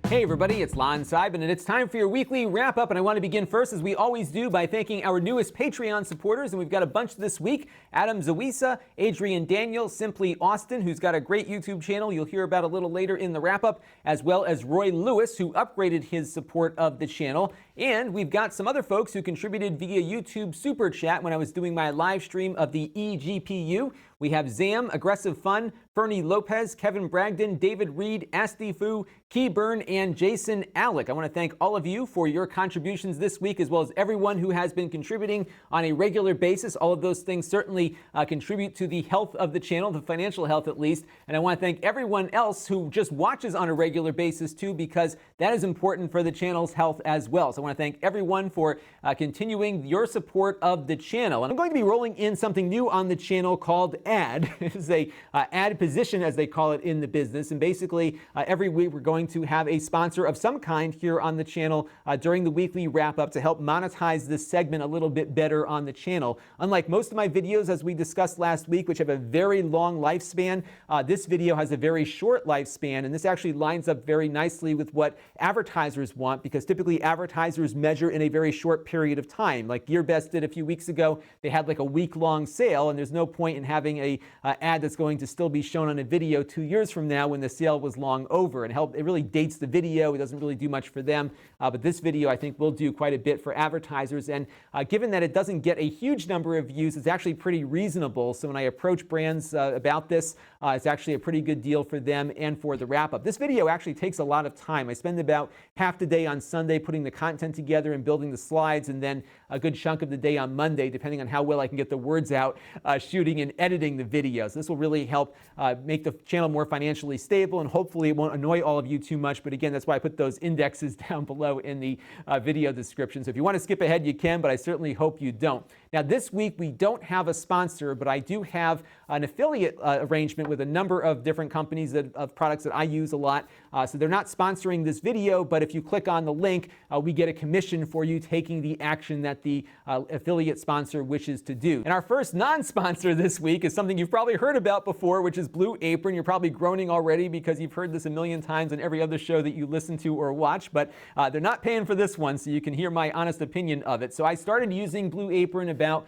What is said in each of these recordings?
Hey everybody, it's Lon.TV, and it's time for your weekly wrap-up, and I want to begin first, as we always do, by thanking our newest Patreon supporters, and we've got a bunch this week. Adam Zawisa, Adrian Daniel, Simply Austin, who's got a great YouTube channel you'll hear about a little later in the wrap-up, as well as Roy Lewis, who upgraded his support of the channel. And we've got some other folks who contributed via YouTube Super Chat when I was doing my live stream of the eGPU. We have Zam, Aggressive Fun, Fernie Lopez, Kevin Bragdon, David Reed, Asti Fu, Key Byrne, and Jason Alec. I want to thank all of you for your contributions this week, as well as everyone who has been contributing on a regular basis. All of those things certainly contribute to the health of the channel, the financial health at least. And I want to thank everyone else who just watches on a regular basis too, because that is important for the channel's health as well. So I want to thank everyone for continuing your support of the channel. And I'm going to be rolling in something new on the channel called Ad. It is a ad position, as they call it in the business. And basically, every week we're going to have a sponsor of some kind here on the channel during the weekly wrap-up to help monetize this segment a little bit better on the channel. Unlike most of my videos, as we discussed last week, which have a very long lifespan, this video has a very short lifespan, and this actually lines up very nicely with what advertisers want, because typically advertisers measure in a very short period of time. Like GearBest did a few weeks ago, they had like a week-long sale, and there's no point in having a ad that's going to still be shown on a video 2 years from now when the sale was long over. And it really dates the video. It doesn't really do much for them. But this video, I think, will do quite a bit for advertisers. And given that it doesn't get a huge number of views, it's actually pretty reasonable. So when I approach brands about this, it's actually a pretty good deal for them and for the wrap-up. This video actually takes a lot of time. I spend about half the day on Sunday putting the content together and building the slides, and then a good chunk of the day on Monday, depending on how well I can get the words out, shooting and editing the videos. This will really help make the channel more financially stable, and hopefully it won't annoy all of you too much. But again, that's why I put those indexes down below in the video description. So if you want to skip ahead, you can, but I certainly hope you don't. Now, this week we don't have a sponsor, but I do have an affiliate arrangement with a number of different companies of products that I use a lot. So they're not sponsoring this video, but if you click on the link, we get a commission for you taking the action that the affiliate sponsor wishes to do. And our first non-sponsor this week is something you've probably heard about before, which is Blue Apron. You're probably groaning already because you've heard this a million times on every other show that you listen to or watch, but they're not paying for this one, so you can hear my honest opinion of it. So I started using Blue Apron about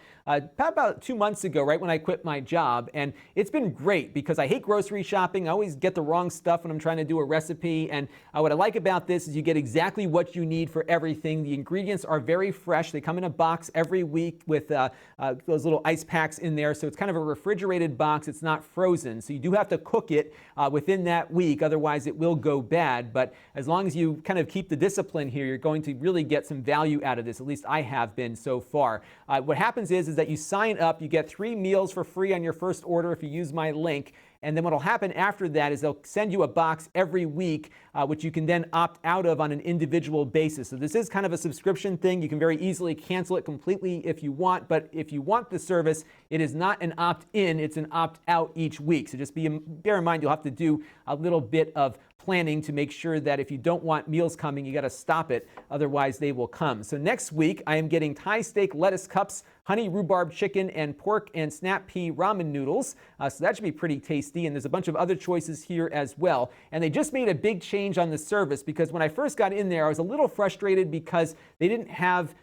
2 months ago, right when I quit my job, and it's been great because I hate grocery shopping. I always get the wrong stuff when I'm trying to do a recipe, and what I like about this is you get exactly what you need for everything. The ingredients are very fresh. They come in a box every week with those little ice packs in there, so it's kind of a refrigerated box. It's not frozen, so you do have to cook it within that week, otherwise it will go bad. But as long as you kind of keep the discipline here, you're going to really get some value out of this. At least I have been so far. What happens is that you sign up, you get 3 meals for free on your first order if you use my link. And then what will happen after that is they'll send you a box every week, which you can then opt out of on an individual basis. So this is kind of a subscription thing. You can very easily cancel it completely if you want. But if you want the service, it is not an opt-in, it's an opt-out each week. So just bear in mind, you'll have to do a little bit of planning to make sure that if you don't want meals coming, you got to stop it. Otherwise, they will come. So next week, I am getting Thai steak lettuce cups, honey rhubarb chicken, and pork and snap pea ramen noodles. So that should be pretty tasty. And there's a bunch of other choices here as well. And they just made a big change on the service, because when I first got in there, I was a little frustrated because they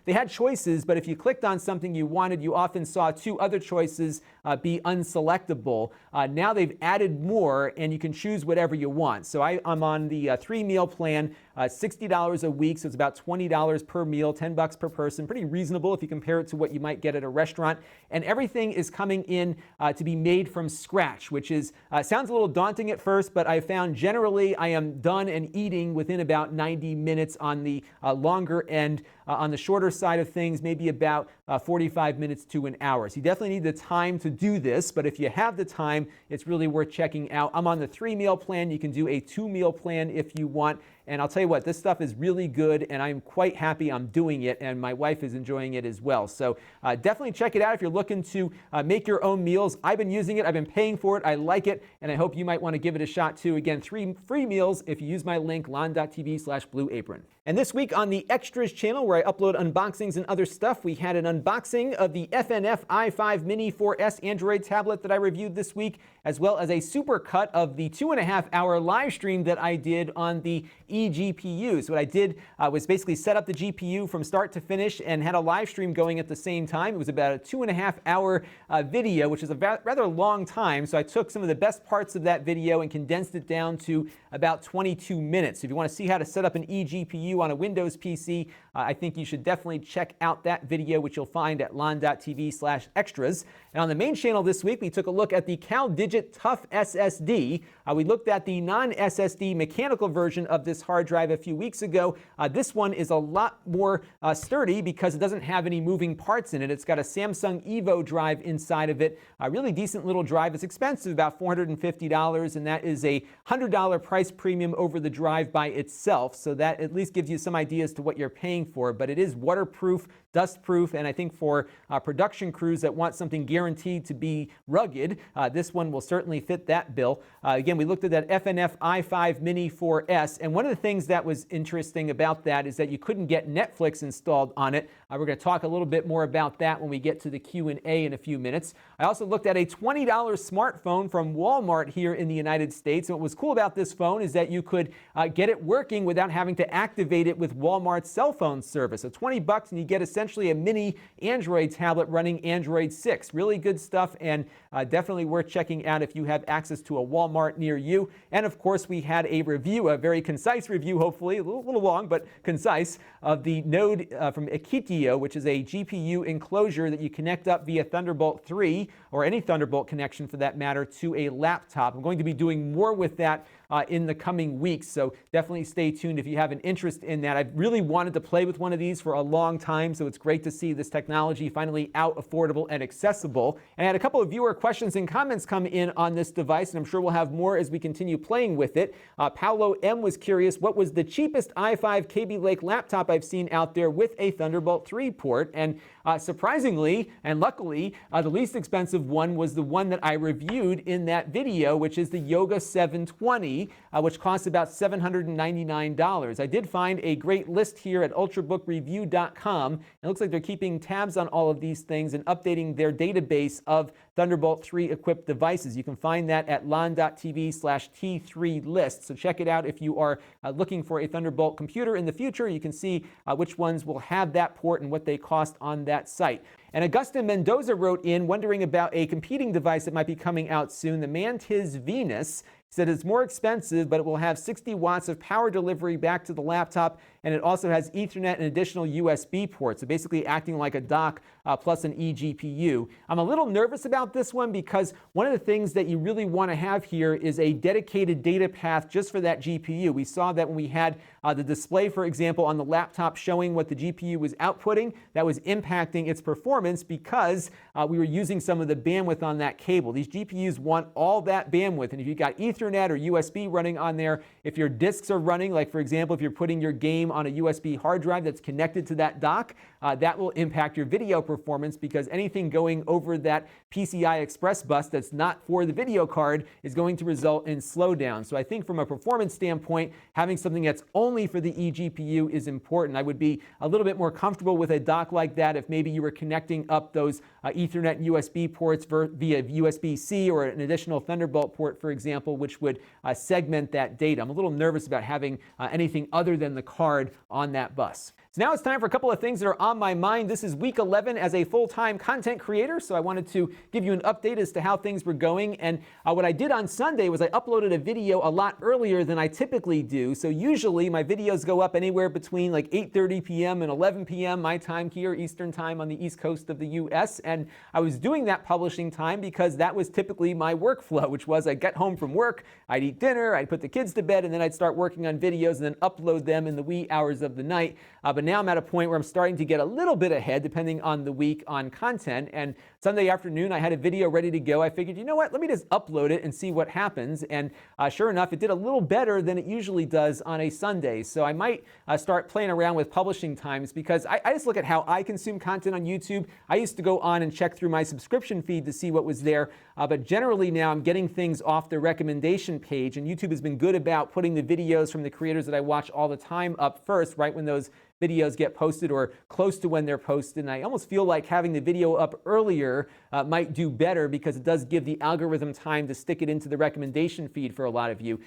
had choices, but if you clicked on something you wanted, you often saw 2 other choices be unselectable. Now they've added more, and you can choose whatever you want. So I'm on the 3-meal plan, $60 a week, so it's about $20 per meal, $10 per person. Pretty reasonable if you compare it to what you might get at a restaurant. And everything is coming in to be made from scratch, which is sounds a little daunting at first, but I found generally I am done and eating within about 90 minutes on the longer end. On the shorter side of things, maybe about 45 minutes to an hour. So you definitely need the time to do this, but if you have the time, it's really worth checking out. I'm on the 3-meal plan. You can do a 2-meal plan if you want. And I'll tell you what, this stuff is really good, and I'm quite happy I'm doing it, and my wife is enjoying it as well. So definitely check it out if you're looking to make your own meals. I've been using it. I've been paying for it. I like it, and I hope you might want to give it a shot too. Again, 3 free meals if you use my link, Lon.TV/Blue Apron. And this week on the Extras channel, where I upload unboxings and other stuff, we had an unboxing of the FNF i5 Mini 4S Android tablet that I reviewed this week, as well as a super cut of the 2.5-hour live stream that I did on the eGPU. So what I did was basically set up the GPU from start to finish and had a live stream going at the same time. It was about a 2.5-hour video, which is a rather long time. So I took some of the best parts of that video and condensed it down to about 22 minutes. So if you want to see how to set up an eGPU on a Windows PC, I think you should definitely check out that video, which you'll find at Lon.TV/extras. And on the main channel this week, we took a look at the CalDigit Tough SSD. We looked at the non-SSD mechanical version of this hard drive a few weeks ago. This one is a lot more sturdy because it doesn't have any moving parts in it. It's got a Samsung Evo drive inside of it. A really decent little drive. It's expensive, about $450, and that is a $100 price premium over the drive by itself. So that at least gives you some ideas to what you're paying for. But it is waterproof, dustproof, and I think for production crews that want something guaranteed to be rugged, this one will certainly fit that bill. Again, we looked at that FNF i5 Mini 4S, and one of the things that was interesting about that is that you couldn't get Netflix installed on it. We're going to talk a little bit more about that when we get to the Q&A in a few minutes. I also looked at a $20 smartphone from Walmart here in the United States. And what was cool about this phone is that you could get it working without having to activate it with Walmart's cell phone service. So $20 and you get essentially a mini Android tablet running Android 6. Really good stuff, and definitely worth checking out if you have access to a Walmart near you. And of course, we had a review, a very concise review, hopefully, a little long, but concise, of the Node from Akitio, which is a GPU enclosure that you connect up via Thunderbolt 3, or any Thunderbolt connection for that matter, to a laptop. I'm going to be doing more with that in the coming weeks, so definitely stay tuned if you have an interest in that. I've really wanted to play with one of these for a long time, so it's great to see this technology finally out, affordable, and accessible. And I had a couple of viewer questions and comments come in on this device, and I'm sure we'll have more as we continue playing with it. Paolo M. was curious, what was the cheapest i5 Kaby Lake laptop I've seen out there with a Thunderbolt 3 port? And surprisingly and luckily, the least expensive one was the one that I reviewed in that video, which is the Yoga 720, which costs about $799. I did find a great list here at ultrabookreview.com. It looks like they're keeping tabs on all of these things and updating their database of Thunderbolt 3 equipped devices. You can find that at Lon.TV/T3 list. So check it out if you are looking for a Thunderbolt computer in the future. You can see which ones will have that port and what they cost on that site. And Augusta Mendoza wrote in wondering about a competing device that might be coming out soon, the Mantiz Venus. He said it's more expensive, but it will have 60 watts of power delivery back to the laptop, and it also has Ethernet and additional USB ports, so basically acting like a dock plus an eGPU. I'm a little nervous about this one because one of the things that you really want to have here is a dedicated data path just for that GPU. We saw that when we had the display, for example, on the laptop showing what the GPU was outputting, that was impacting its performance because we were using some of the bandwidth on that cable. These GPUs want all that bandwidth, and if you've got Ethernet or USB running on there, if your disks are running, like for example, if you're putting your game on a USB hard drive that's connected to that dock, that will impact your video performance because anything going over that PCI Express bus that's not for the video card is going to result in slowdown. So I think from a performance standpoint, having something that's only for the eGPU is important. I would be a little bit more comfortable with a dock like that if maybe you were connecting up those Ethernet and USB ports via USB-C or an additional Thunderbolt port, for example, which would segment that data. I'm a little nervous about having anything other than the card on that bus. So now it's time for a couple of things that are on my mind. This is week 11 as a full-time content creator, so I wanted to give you an update as to how things were going. And what I did on Sunday was I uploaded a video a lot earlier than I typically do. So usually my videos go up anywhere between like 8:30 p.m. and 11 p.m. my time here, Eastern time on the East Coast of the U.S. And I was doing that publishing time because that was typically my workflow, which was I'd get home from work, I'd eat dinner, I'd put the kids to bed, and then I'd start working on videos and then upload them in the wee hours of the night. But now I'm at a point where I'm starting to get a little bit ahead, depending on the week, on content. And Sunday afternoon, I had a video ready to go. I figured, you know what, let me just upload it and see what happens. And sure enough, it did a little better than it usually does on a Sunday. So I might start playing around with publishing times because I just look at how I consume content on YouTube. I used to go on and check through my subscription feed to see what was there. But generally now I'm getting things off the recommendation page. And YouTube has been good about putting the videos from the creators that I watch all the time up first, right when those videos get posted or close to when they're posted. And I almost feel like having the video up earlier later might do better because it does give the algorithm time to stick it into the recommendation feed for a lot of you.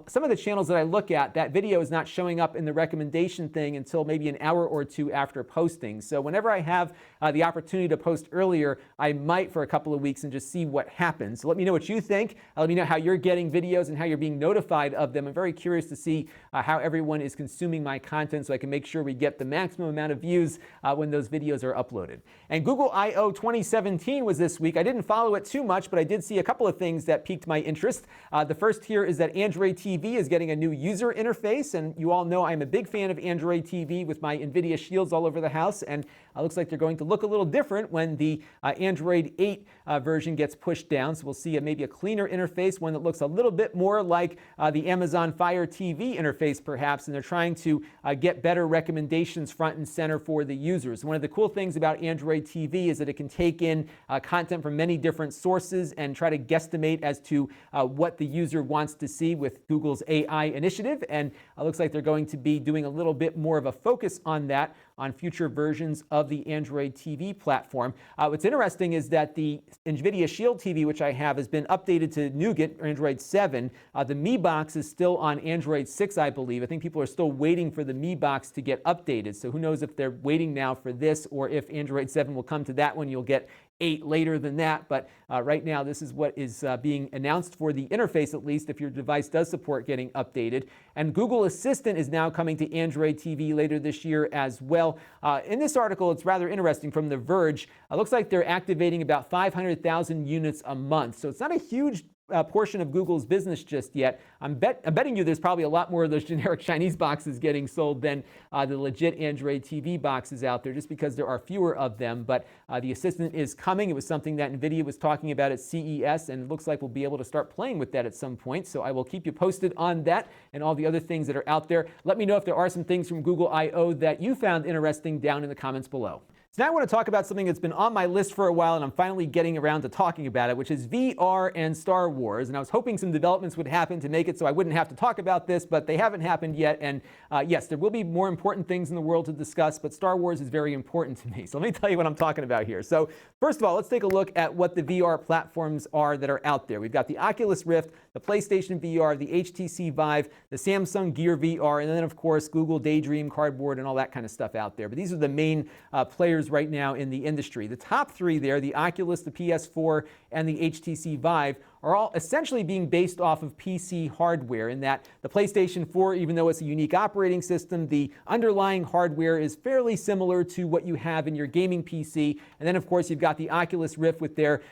Some of the channels that I look at, that video is not showing up in the recommendation thing until maybe an hour or two after posting. So whenever I have the opportunity to post earlier, I might for a couple of weeks and just see what happens. So let me know what you think. Let me know how you're getting videos and how you're being notified of them. I'm very curious to see how everyone is consuming my content so I can make sure we get the maximum amount of views when those videos are uploaded. And Google I/O 2017 was this week. I didn't follow it too much, but I did see a couple of things that piqued my interest. The first here is that Android TV is getting a new user interface, and you all know I'm a big fan of Android TV with my NVIDIA Shields all over the house, and it looks like they're going to look a little different when the Android 8 version gets pushed down. So we'll see maybe a cleaner interface, one that looks a little bit more like the Amazon Fire TV interface perhaps, and they're trying to get better recommendations front and center for the users. One of the cool things about Android TV is that it can take in content from many different sources and try to guesstimate as to what the user wants to see with Google's AI initiative, and it looks like they're going to be doing a little bit more of a focus on that on future versions of the Android TV platform. What's interesting is that the NVIDIA Shield TV, which I have, has been updated to Nougat, or Android 7. The Mi Box is still on Android 6, I believe. I think people are still waiting for the Mi Box to get updated. So who knows if they're waiting now for this or if Android 7 will come to that one. You'll get 8 later than that, but right now this is what is being announced for the interface, at least if your device does support getting updated. And Google Assistant is now coming to Android TV later this year as well. In this article, it's rather interesting from The Verge. It looks like they're activating about 500,000 units a month, so it's not a huge portion of Google's business just yet. I'm betting you there's probably a lot more of those generic Chinese boxes getting sold than the legit Android TV boxes out there, just because there are fewer of them. But the Assistant is coming. It was something that NVIDIA was talking about at CES, and it looks like we'll be able to start playing with that at some point. So I will keep you posted on that and all the other things that are out there. Let me know if there are some things from Google I/O that you found interesting down in the comments below. So now I want to talk about something that's been on my list for a while, and I'm finally getting around to talking about it, which is VR and Star Wars. And I was hoping some developments would happen to make it so I wouldn't have to talk about this, but they haven't happened yet. And yes, there will be more important things in the world to discuss, but Star Wars is very important to me. So let me tell you what I'm talking about here. So first of all, let's take a look at what the VR platforms are that are out there. We've got the Oculus Rift, the PlayStation VR, the HTC Vive, the Samsung Gear VR, and then of course Google Daydream, Cardboard, and all that kind of stuff out there. But these are the main players right now in the industry. The top three there, the Oculus, the PS4, and the HTC Vive, are all essentially being based off of PC hardware, in that the PlayStation 4, even though it's a unique operating system, the underlying hardware is fairly similar to what you have in your gaming PC. And then of course you've got the Oculus Rift with their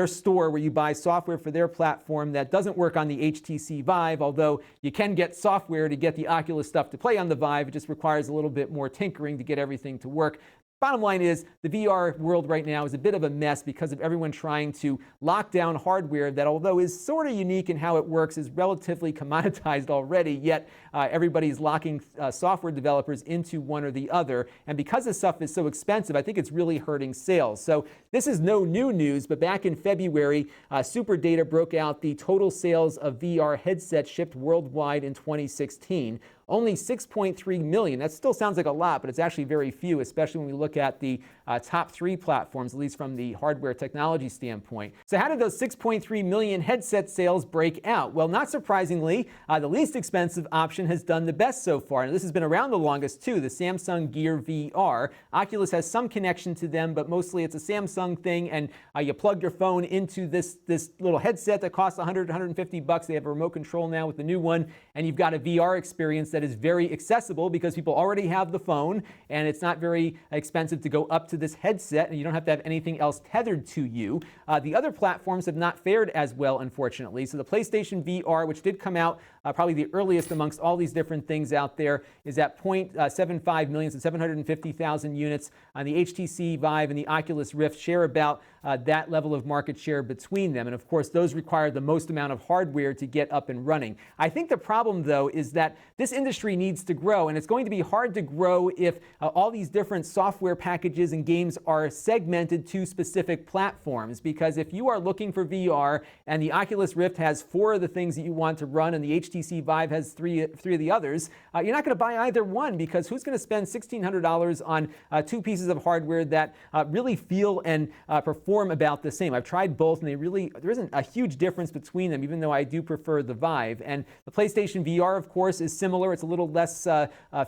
store where you buy software for their platform that doesn't work on the HTC Vive, although you can get software to get the Oculus stuff to play on the Vive. It just requires a little bit more tinkering to get everything to work. Bottom line is the VR world right now is a bit of a mess because of everyone trying to lock down hardware that, although is sort of unique in how it works, is relatively commoditized already, yet everybody's locking software developers into one or the other. And because this stuff is so expensive, I think it's really hurting sales. So this is no new news, but back in February, SuperData broke out the total sales of VR headsets shipped worldwide in 2016. Only 6.3 million. That still sounds like a lot, but it's actually very few, especially when we look at the top three platforms, at least from the hardware technology standpoint. So how did those 6.3 million headset sales break out? Well, not surprisingly, the least expensive option has done the best so far. And this has been around the longest too, the Samsung Gear VR. Oculus has some connection to them, but mostly it's a Samsung thing, and you plug your phone into this little headset that costs $100, $150. They have a remote control now with the new one, and you've got a VR experience that is very accessible because people already have the phone, and it's not very expensive to go up to this headset, and you don't have to have anything else tethered to you. The other platforms have not fared as well, unfortunately. So the PlayStation VR, which did come out probably the earliest amongst all these different things out there, is at 0.75 million, so 750,000 units. The HTC Vive and the Oculus Rift share about that level of market share between them. And of course, those require the most amount of hardware to get up and running. I think the problem, though, is that this industry needs to grow, and it's going to be hard to grow if all these different software packages and games are segmented to specific platforms. Because if you are looking for VR and the Oculus Rift has 4 of the things that you want to run, and the HTC Vive has three of the others, you're not going to buy either one, because who's going to spend $1,600 on 2 pieces of hardware that really feel and perform perform about the same. I've tried both, and there isn't a huge difference between them, even though I do prefer the Vive. And the PlayStation VR, of course, is similar. It's a little less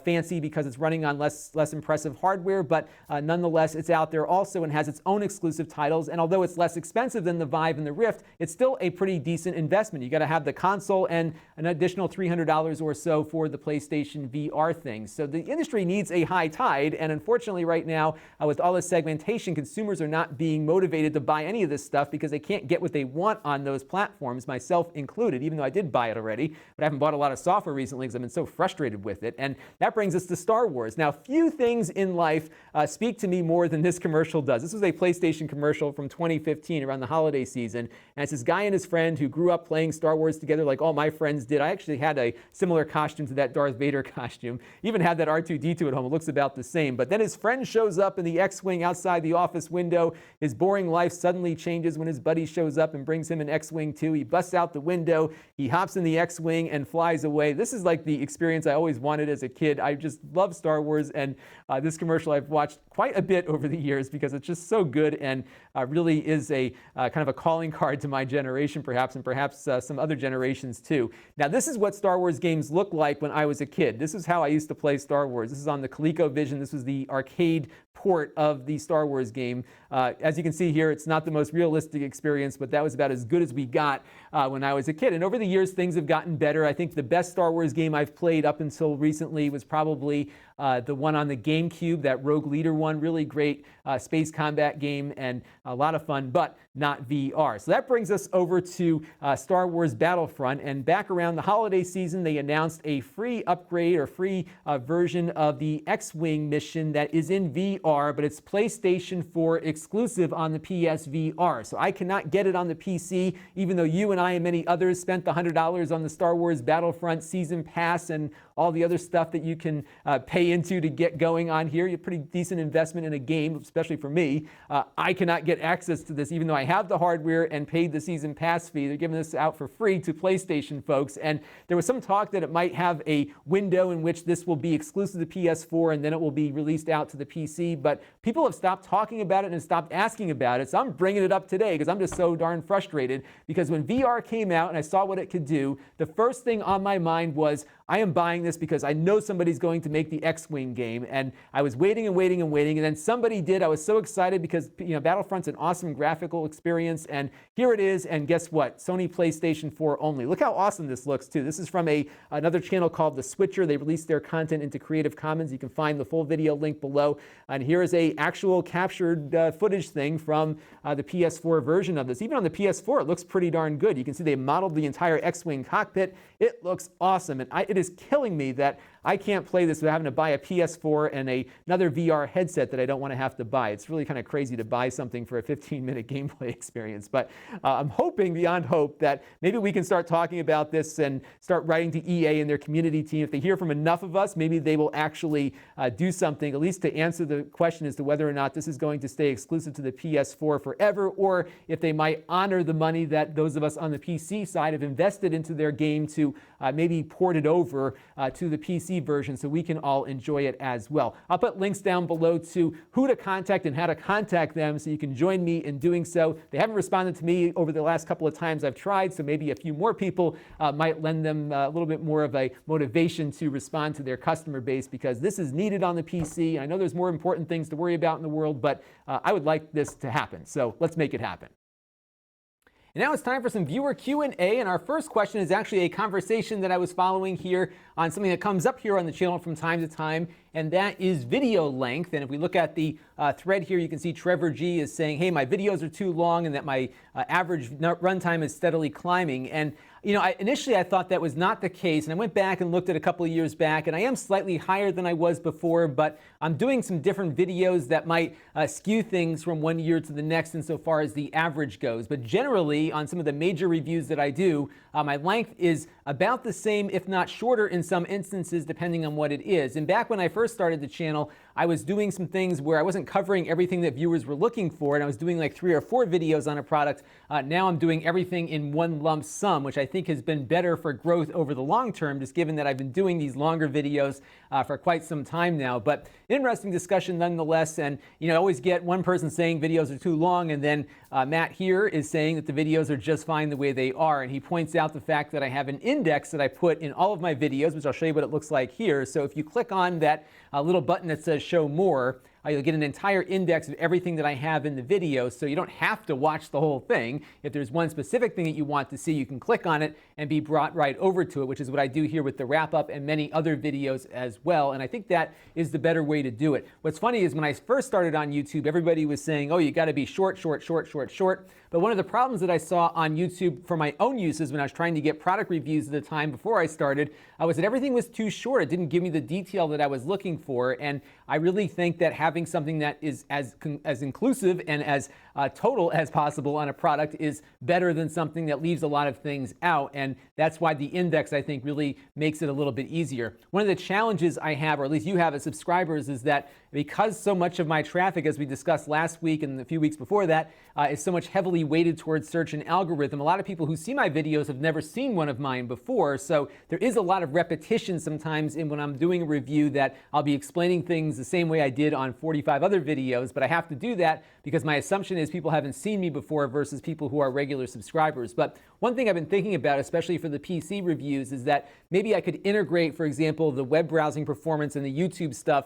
fancy because it's running on less impressive hardware, but nonetheless, it's out there also and has its own exclusive titles. And although it's less expensive than the Vive and the Rift, it's still a pretty decent investment. You got to have the console and an additional $300 or so for the PlayStation VR thing. So the industry needs a high tide, and unfortunately right now, with all this segmentation, consumers are not being motivated to buy any of this stuff because they can't get what they want on those platforms, myself included, even though I did buy it already, but I haven't bought a lot of software recently because I've been so frustrated with it. And that brings us to Star Wars. Now, few things in life speak to me more than this commercial does. This was a PlayStation commercial from 2015 around the holiday season, and it's this guy and his friend who grew up playing Star Wars together like all my friends did. I actually had a similar costume to that Darth Vader costume. Even had that R2-D2 at home. It looks about the same. But then his friend shows up in the X-Wing outside the office window. His boring life suddenly changes when his buddy shows up and brings him an X-Wing too. He busts out the window, he hops in the X-Wing and flies away. This is like the experience I always wanted as a kid. I just love Star Wars, and this commercial I've watched quite a bit over the years because it's just so good and really is a kind of a calling card to my generation perhaps, and perhaps some other generations too. Now this is what Star Wars games looked like when I was a kid. This is how I used to play Star Wars. This is on the ColecoVision. This was the arcade port of the Star Wars game. As you can see here, it's not the most realistic experience, but that was about as good as we got when I was a kid. And over the years, things have gotten better. I think the best Star Wars game I've played up until recently was probably the one on the GameCube, that Rogue Leader one. Really great space combat game and a lot of fun, but not VR. So that brings us over to Star Wars Battlefront. And back around the holiday season, they announced a free upgrade or free version of the X-Wing mission that is in VR, but it's PlayStation 4 exclusive on the PSVR. So I cannot get it on the PC, even though you and I and many others spent the $100 on the Star Wars Battlefront Season Pass and all the other stuff that you can pay into to get going on here. A pretty decent investment in a game, especially for me. I cannot get access to this, even though I have the hardware and paid the Season Pass fee. They're giving this out for free to PlayStation folks. And there was some talk that it might have a window in which this will be exclusive to PS4 and then it will be released out to the PC. But people have stopped talking about it and stopped asking about it. So I'm bringing it up today because I'm just so darn frustrated, because when VR came out and I saw what it could do, the first thing on my mind was, I am buying this because I know somebody's going to make the X-Wing game. And I was waiting and waiting and waiting, and then somebody did. I was so excited because Battlefront's an awesome graphical experience, and here it is. And guess what? Sony PlayStation 4 only. Look how awesome this looks too. This is from another channel called The Switcher. They released their content into Creative Commons. You can find the full video link below. And here is a actual captured footage thing from the PS4 version of this. Even on the PS4, it looks pretty darn good. You can see they modeled the entire X-Wing cockpit. It looks awesome, and it is killing me that I can't play this without having to buy a PS4 and another VR headset that I don't want to have to buy. It's really kind of crazy to buy something for a 15-minute gameplay experience. But I'm hoping beyond hope that maybe we can start talking about this and start writing to EA and their community team. If they hear from enough of us, maybe they will actually do something, at least to answer the question as to whether or not this is going to stay exclusive to the PS4 forever, or if they might honor the money that those of us on the PC side have invested into their game to maybe port it over to the PC version so we can all enjoy it as well. I'll put links down below to who to contact and how to contact them so you can join me in doing so. They haven't responded to me over the last couple of times I've tried, so maybe a few more people might lend them a little bit more of a motivation to respond to their customer base, because this is needed on the PC. I know there's more important things to worry about in the world, but I would like this to happen. So let's make it happen. And now it's time for some viewer Q&A, and our first question is actually a conversation that I was following here on something that comes up here on the channel from time to time, and that is video length. And if we look at the thread here, you can see Trevor G is saying, hey, my videos are too long and that my average runtime is steadily climbing. And initially I thought that was not the case, and I went back and looked at a couple of years back, and I am slightly higher than I was before, but I'm doing some different videos that might skew things from one year to the next insofar as the average goes. But generally, on some of the major reviews that I do, my length is about the same, if not shorter in some instances, depending on what it is. And back when I first started the channel, I was doing some things where I wasn't covering everything that viewers were looking for, and I was doing like 3 or 4 videos on a product. Now I'm doing everything in one lump sum, which I think has been better for growth over the long term, just given that I've been doing these longer videos for quite some time now. But interesting discussion nonetheless. And I always get one person saying videos are too long, and then Matt here is saying that the videos are just fine the way they are. And he points out the fact that I have an index that I put in all of my videos, which I'll show you what it looks like here. So if you click on that little button that says show more, you'll get an entire index of everything that I have in the video, so you don't have to watch the whole thing. If there's one specific thing that you want to see, you can click on it and be brought right over to it, which is what I do here with the wrap-up and many other videos as well. And I think that is the better way to do it. What's funny is when I first started on YouTube, everybody was saying, oh, you got to be short, short, short, short, short. But one of the problems that I saw on YouTube for my own uses when I was trying to get product reviews at the time before I started was that everything was too short. It didn't give me the detail that I was looking for. And I really think that having something that is as inclusive and as total as possible on a product is better than something that leaves a lot of things out. And that's why the index, I think, really makes it a little bit easier. One of the challenges I have, or at least you have as subscribers, is that because so much of my traffic, as we discussed last week and a few weeks before that, is so much heavily weighted towards search and algorithm, a lot of people who see my videos have never seen one of mine before. So there is a lot of repetition sometimes in when I'm doing a review that I'll be explaining things the same way I did on 45 other videos, but I have to do that because my assumption is people haven't seen me before versus people who are regular subscribers. But one thing I've been thinking about, especially for the PC reviews, is that maybe I could integrate, for example, the web browsing performance and the YouTube stuff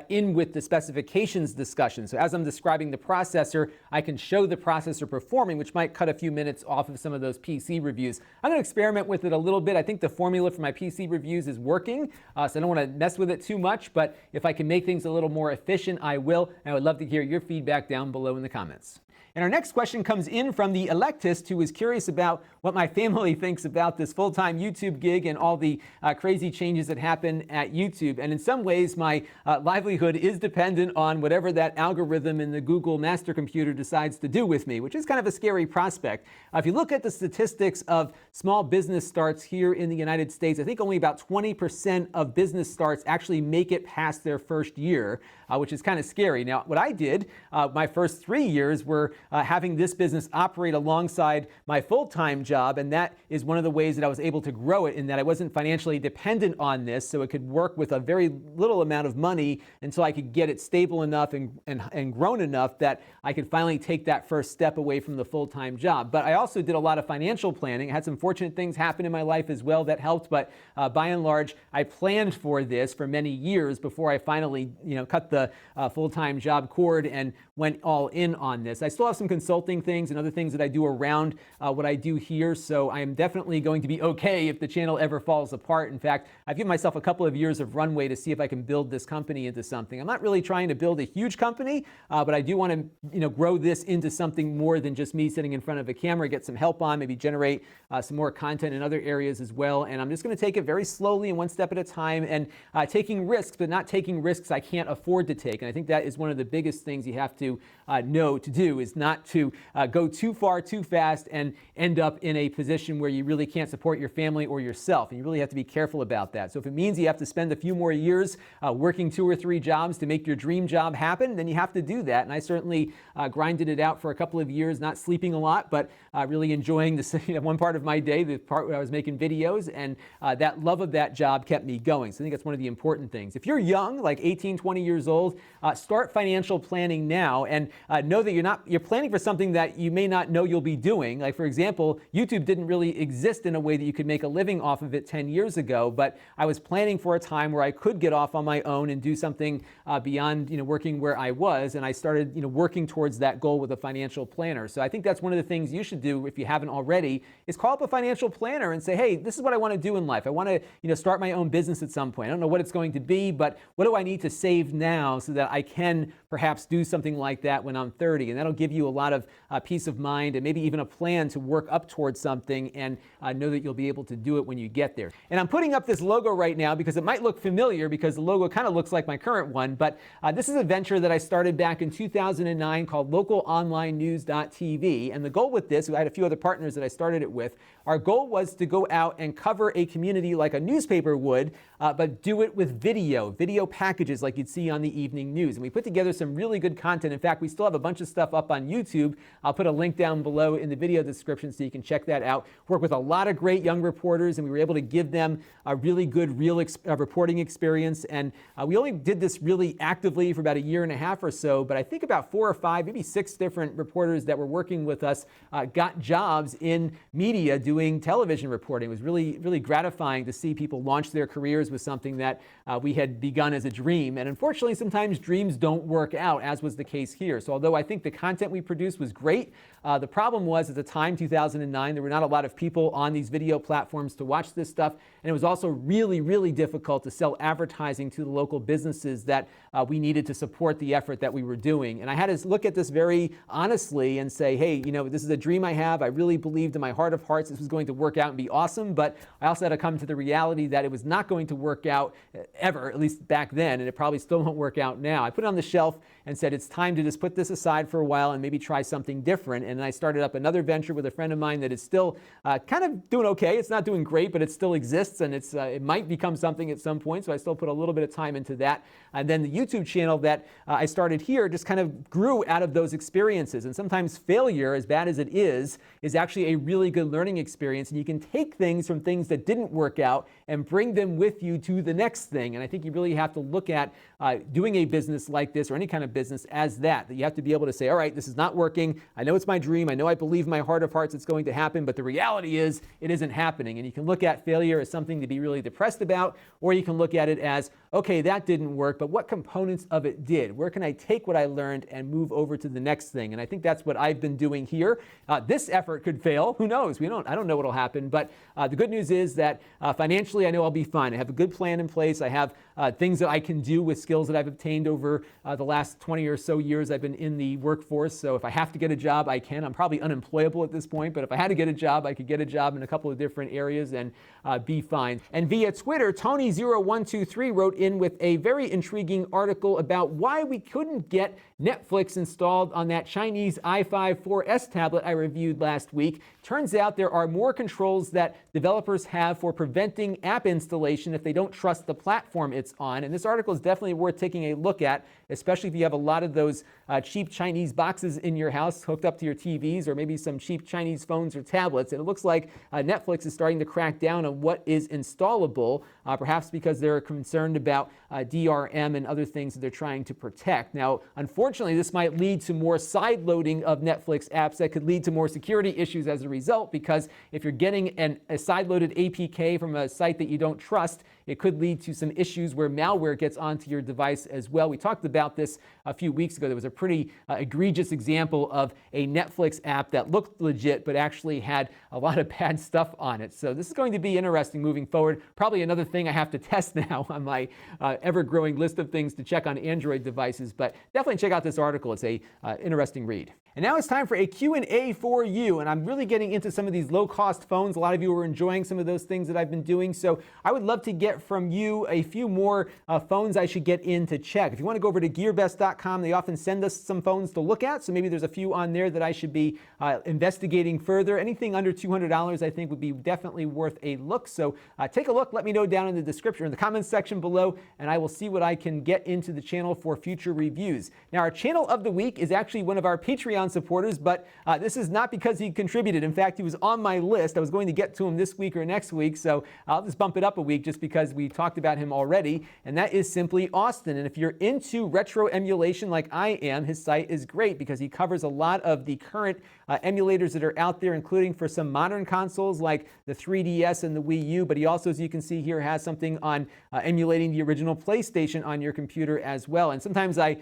in with the specifications discussion. So as I'm describing the processor, I can show the processor performing, which might cut a few minutes off of some of those PC reviews. I'm going to experiment with it a little bit. I think the formula for my PC reviews is working, so I don't want to mess with it too much, but if I can make things a little more efficient, I will. And I would love to hear your feedback down below in the comments. And our next question comes in from the Electist, who is curious about what my family thinks about this full-time YouTube gig and all the crazy changes that happen at YouTube. And in some ways, my livelihood is dependent on whatever that algorithm in the Google master computer decides to do with me, which is kind of a scary prospect. If you look at the statistics of small business starts here in the United States, I think only about 20% of business starts actually make it past their first year, which is kind of scary. Now, what I did my first 3 years were having this business operate alongside my full-time job, and that is one of the ways that I was able to grow it, in that I wasn't financially dependent on this, so it could work with a very little amount of money until I could get it stable enough and grown enough that I could finally take that first step away from the full-time job. But I also did a lot of financial planning. I had some fortunate things happen in my life as well that helped, but by and large, I planned for this for many years before I finally cut the full-time job cord and went all in on this. I still have some consulting things and other things that I do around what I do here, so I am definitely going to be okay if the channel ever falls apart. In fact, I've given myself a couple of years of runway to see if I can build this company into something. I'm not really trying to build a huge company, but I do want to grow this into something more than just me sitting in front of a camera, get some help on, maybe generate some more content in other areas as well. And I'm just going to take it very slowly and one step at a time, and taking risks, but not taking risks I can't afford to take. And I think that is one of the biggest things you have to know to do, is not to go too far too fast and end up in a position where you really can't support your family or yourself. And you really have to be careful about that. So if it means you have to spend a few more years working 2 or 3 jobs to make your dream job happen, then you have to do that. And I certainly grinded it out for a couple of years, not sleeping a lot, but really enjoying this one part of my day, the part where I was making videos, and that love of that job kept me going. So I think that's one of the important things. If you're young, like 18, 20 years old, start financial planning now, and know that you're planning for something that you may not know you'll be doing. Like, for example, YouTube didn't really exist in a way that you could make a living off of it 10 years ago, but I was planning for a time where I could get off on my own and do something beyond working where I was, and I started working towards that goal with a financial planner. So I think that's one of the things you should do if you haven't already, is call up a financial planner and say, hey, this is what I want to do in life. I want to start my own business at some point. I don't know what it's going to be, but what do I need to save now so that I can perhaps do something like that when I'm 30? And that'll give you you a lot of peace of mind and maybe even a plan to work up towards something and know that you'll be able to do it when you get there. And I'm putting up this logo right now because it might look familiar because the logo kind of looks like my current one, but this is a venture that I started back in 2009 called localonlinenews.tv. And the goal with this, I had a few other partners that I started it with, our goal was to go out and cover a community like a newspaper would, but do it with video packages like you'd see on the evening news. And we put together some really good content. In fact, we still have a bunch of stuff up on YouTube. I'll put a link down below in the video description so you can check that out. Work with a lot of great young reporters, and we were able to give them a really good reporting experience. And we only did this really actively for about a year and a half or so, but I think about 4 or 5, maybe 6 different reporters that were working with us got jobs in media doing television reporting. It was really, really gratifying to see people launch their careers with something that we had begun as a dream. And unfortunately, sometimes dreams don't work out, as was the case here. So although I think the content we produced was great, the problem was at the time, 2009, there were not a lot of people on these video platforms to watch this stuff. And it was also really, really difficult to sell advertising to the local businesses that we needed to support the effort that we were doing. And I had to look at this very honestly and say, hey, you know, this is a dream I have. I really believed in my heart of hearts this was going to work out and be awesome. But I also had to come to the reality that it was not going to work out ever, at least back then. And it probably still won't work out now. I put it on the shelf and said, it's time to just put this aside for a while and maybe try something different. And I started up another venture with a friend of mine that is still kind of doing okay. It's not doing great, but it still exists, and it might become something at some point. So I still put a little bit of time into that. And then the YouTube channel that I started here just kind of grew out of those experiences. And sometimes failure, as bad as it is actually a really good learning experience. And you can take things from things that didn't work out and bring them with you to the next thing. And I think you really have to look at doing a business like this or any kind of business as that you have to be able to say, all right, this is not working. I know it's my dream. I know I believe in my heart of hearts it's going to happen, but the reality is it isn't happening. And you can look at failure as something to be really depressed about, or you can look at it as, okay, that didn't work, but what components of it did? Where can I take what I learned and move over to the next thing? And I think that's what I've been doing here. This effort could fail. Who knows? I don't know what'll happen, but the good news is that financially, I know I'll be fine. I have a good plan in place. I have things that I can do with skills that I've obtained over the last 20 or so years I've been in the workforce. So if I have to get a job, I can. I'm probably unemployable at this point, but if I had to get a job, I could get a job in a couple of different areas and be fine. And via Twitter, Tony0123 wrote in with a very intriguing article about why we couldn't get Netflix installed on that Chinese i5 4S tablet I reviewed last week. Turns out there are more controls that developers have for preventing app installation if they don't trust the platform it's on. And this article is definitely worth taking a look at, especially if you have a lot of those cheap Chinese boxes in your house hooked up to your TVs, or maybe some cheap Chinese phones or tablets. And it looks like Netflix is starting to crack down on what is installable, perhaps because they're concerned about DRM and other things that they're trying to protect. Now, unfortunately, this might lead to more side loading of Netflix apps that could lead to more security issues as a result, because if you're getting a side-loaded APK from a site that you don't trust, it could lead to some issues where malware gets onto your device as well. We talked about this a few weeks ago. There was a pretty egregious example of a Netflix app that looked legit but actually had a lot of bad stuff on it. So this is going to be interesting moving forward. Probably another thing I have to test now on my ever-growing list of things to check on Android devices, but definitely check out this article. It's a interesting read. And now it's time for a Q&A for you, and I'm really getting into some of these low-cost phones. A lot of you are enjoying some of those things that I've been doing, so I would love to get from you a few more phones I should get in to check. If you want to go over to gearbest.com, they often send us some phones to look at, so maybe there's a few on there that I should be investigating further. Anything under $200 I think would be definitely worth a look, so take a look. Let me know down in the description or in the comments section below, and I will see what I can get into the channel for future reviews. Now, our channel of the week is actually one of our Patreon supporters, but this is not because he contributed. In fact, he was on my list. I was going to get to him this week or next week, so I'll just bump it up a week just because we talked about him already, and that is simply Austin. And if you're into retro emulation like I am, his site is great because he covers a lot of the current emulators that are out there, including for some modern consoles like the 3DS and the Wii U, but he also, as you can see here, has something on emulating the original PlayStation on your computer as well. And sometimes I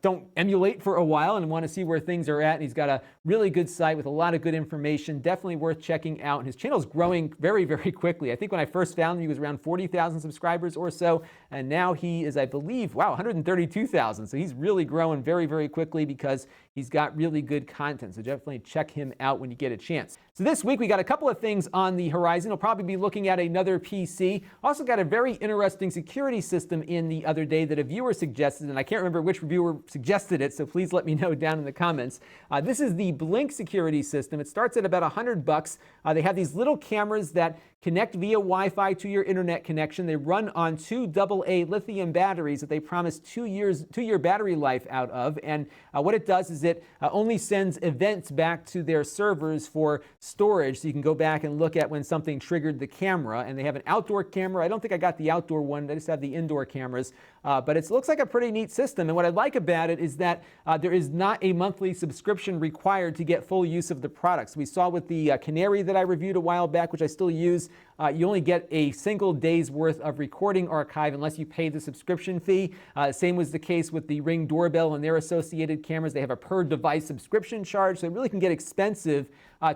don't emulate for a while and want to see where things are at, and he's got a really good site with a lot of good information, definitely worth checking out. And his channel is growing very, very quickly. I think when I first found him, he was around 40,000 150,000 subscribers or so, and now he is, I believe, 132,000. So he's really growing very, very quickly because he's got really good content. So definitely check him out when you get a chance. So this week we got a couple of things on the horizon. We'll probably be looking at another PC. Also got a very interesting security system in the other day that a viewer suggested, and I can't remember which viewer suggested it, so please let me know down in the comments. This is the Blink security system. It starts at about $100. They have these little cameras that connect via Wi-Fi to your internet connection. They run on 2 AA lithium batteries that they promise 2-year battery life out of. And what it does is it only sends events back to their servers for storage, so you can go back and look at when something triggered the camera. And they have an outdoor camera. I don't think I got the outdoor one. I just have the indoor cameras. But it looks like a pretty neat system. And what I like about it is that there is not a monthly subscription required to get full use of the products. We saw with the Canary that I reviewed a while back, which I still use, you only get a single day's worth of recording archive unless you pay the subscription fee. Same was the case with the Ring doorbell and their associated cameras. They have a per device subscription charge, so it really can get expensive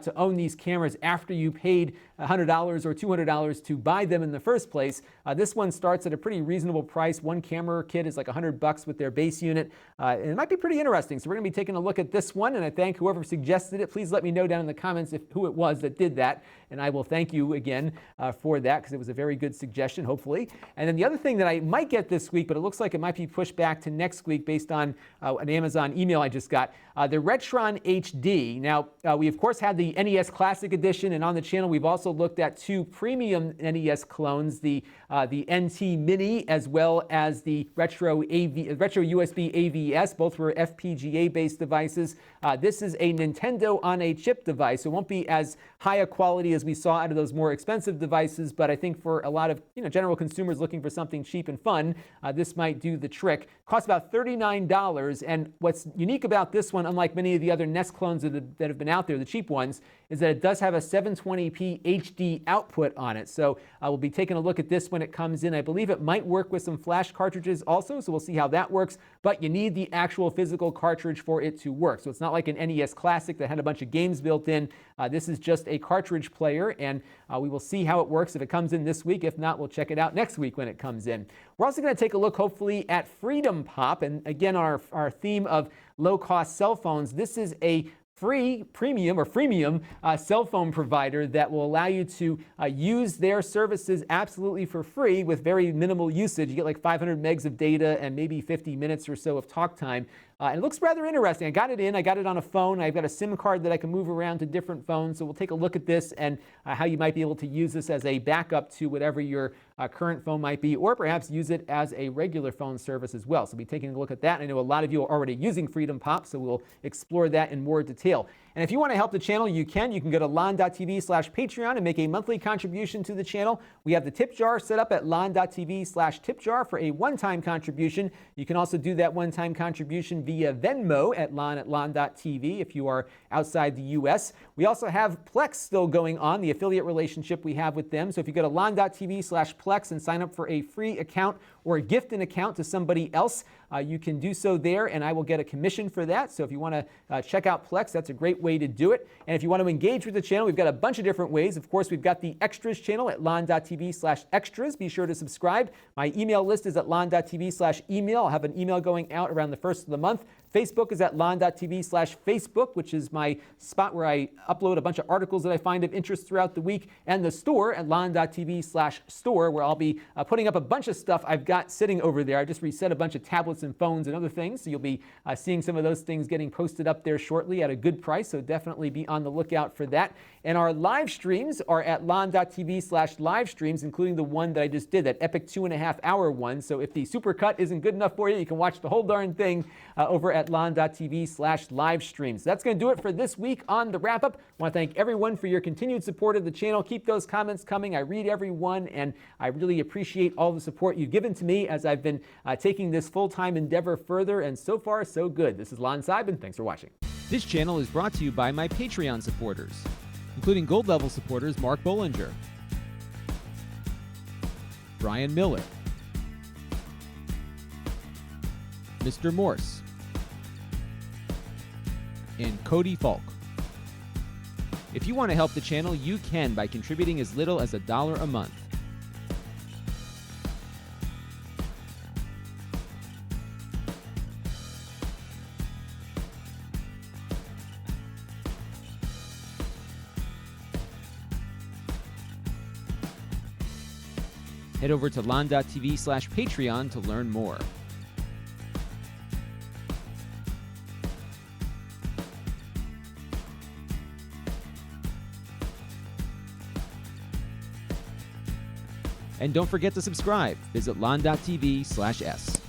to own these cameras after you paid $100 or $200 to buy them in the first place. This one starts at a pretty reasonable price. One camera kit is like $100 with their base unit. And it might be pretty interesting. So we're going to be taking a look at this one, and I thank whoever suggested it. Please let me know down in the comments who it was that did that, and I will thank you again for that, because it was a very good suggestion, hopefully. And then the other thing that I might get this week, but it looks like it might be pushed back to next week based on an Amazon email I just got, the Retron HD. Now, we of course had the NES Classic Edition, and on the channel we've also looked at 2 premium NES clones, the NT Mini as well as the Retro USB AVS. Both were FPGA-based devices. This is a Nintendo on a chip device. It won't be as high a quality as we saw out of those more expensive devices, but I think for a lot of general consumers looking for something cheap and fun, this might do the trick. Costs about $39, and what's unique about this one, unlike many of the other NES clones that have been out there, the cheap ones, is that it does have a 720p HD output on it. So we'll be taking a look at this when it comes in. I believe it might work with some flash cartridges also, so we'll see how that works, but you need the actual physical cartridge for it to work. So it's not like an NES Classic that had a bunch of games built in. This is just a cartridge player, and we will see how it works if it comes in this week. If not, we'll check it out next week when it comes in. We're also going to take a look, hopefully, at FreedomPop, and again, our theme of low-cost cell phones. This is a freemium cell phone provider that will allow you to use their services absolutely for free with very minimal usage. You get like 500 megs of data and maybe 50 minutes or so of talk time. And it looks rather interesting. I got it on a phone. I've got a SIM card that I can move around to different phones. So we'll take a look at this and how you might be able to use this as a backup to whatever your current phone might be, or perhaps use it as a regular phone service as well. So we'll be taking a look at that. I know a lot of you are already using FreedomPop, so we'll explore that in more detail. And if you want to help the channel, you can go to Lon.TV/Patreon and make a monthly contribution to the channel. We have the tip jar set up at Lon.TV/tipjar for a one-time contribution. You can also do that one-time contribution via Venmo at Lon.TV if you are outside the U.S. We also have Plex still going on, the affiliate relationship we have with them. So if you go to Lon.TV/Plex and sign up for a free account or gift an account to somebody else, you can do so there, and I will get a commission for that. So if you want to check out Plex, that's a great way to do it. And if you want to engage with the channel, we've got a bunch of different ways. Of course, we've got the Extras channel at Lon.TV/Extras. Be sure to subscribe. My email list is at Lon.TV/email. I'll have an email going out around the first of the month. Facebook is at Lon.TV/Facebook, which is my spot where I upload a bunch of articles that I find of interest throughout the week. And the store at Lon.TV/store, where I'll be putting up a bunch of stuff I've got sitting over there. I just reset a bunch of tablets and phones and other things. So you'll be seeing some of those things getting posted up there shortly at a good price. So definitely be on the lookout for that. And our live streams are at Lon.TV/livestreams, including the one that I just did, that epic 2.5-hour one. So if the supercut isn't good enough for you, you can watch the whole darn thing over at Lon.TV/livestreams. That's going to do it for this week on the wrap-up. I want to thank everyone for your continued support of the channel. Keep those comments coming. I read every one, and I really appreciate all the support you've given to me as I've been taking this full-time endeavor further, and so far, so good. This is Lon Seidman. Thanks for watching. This channel is brought to you by my Patreon supporters, including gold level supporters Mark Bollinger, Brian Miller, Mr. Morse, and Cody Falk. If you want to help the channel, you can by contributing as little as $1 a month. Head over to Lon.TV/Patreon to learn more. And don't forget to subscribe. Visit Lon.TV/S.